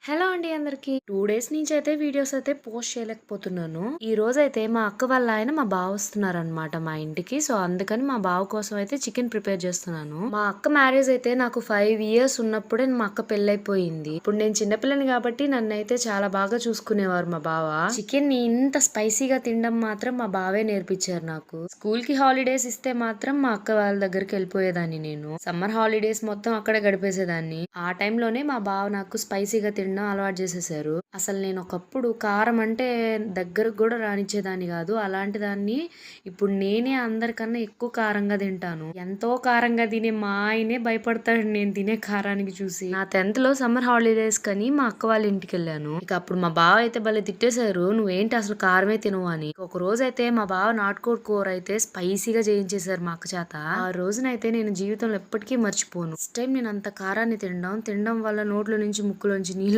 Hello అండి అందరికి 2 days నుంచి అయితే వీడియోస్ అయితే పోస్ట్ చేయలేకపోతున్నాను. ఈ రోజైతే మా అక్క వాళ్ళ ఆయన మా బావ వస్తున్నారనమాట మా ఇంటికి. సో అందుకని మా బావ కోసం అయితే చికెన్ ప్రిపేర్ చేస్తున్నాను. మా అక్క మ్యారేజ్ అయితే నాకు 5 ఇయర్స్ ఉన్నప్పుడే మా అక్క పెళ్ళైపోయింది. ఇప్పుడు నేను చిన్నపిల్లని కాబట్టి నన్నైతే చాలా బాగా చూసుకునేవారు మా బావ. చికెన్ ని ఇంత స్పైసీగా తినడం మాత్రం మా బావే నేర్పించారు నాకు. స్కూల్ కి హాలిడేస్ ఇస్తే మాత్రం మా అక్క వాళ్ళ దగ్గరికి వెళ్ళిపోయేదాన్ని నేను. సమ్మర్ హాలిడేస్ మొత్తం అక్కడే గడిపేసేదాన్ని. ఆ టైంలోనే మా బావ నాకు స్పైసీగా తినడం అలవాటు చేసేసారు. అసలు నేను ఒకప్పుడు కారం అంటే దగ్గరకు కూడా రానిచ్చేదాన్ని కాదు. అలాంటి దాన్ని ఇప్పుడు నేనే అందరికన్నా ఎక్కువ కారంగా తింటాను. ఎంతో కారంగా తినే మా ఆయనే భయపడతాడు నేను తినే కారానికి చూసి. నా 10th లో సమ్మర్ హాలిడేస్ కని మా అక్క వాళ్ళ ఇంటికి వెళ్ళాను. ఇక అప్పుడు మా బావ అయితే భలే తిట్టేశారు, నువ్వేంటి అసలు కారమే తినవు అని. ఒక రోజు అయితే మా బావ నాటుకోడి కూర అయితే స్పైసీగా చేయించేశారు మా అక్క చేత. ఆ రోజునైతే నేను జీవితంలో ఎప్పటికీ మర్చిపోను. ఫస్ట్ టైం నేను అంత కారాన్ని తినడం వల్ల నోట్లో నుంచి ముక్కులోంచి నీళ్ళు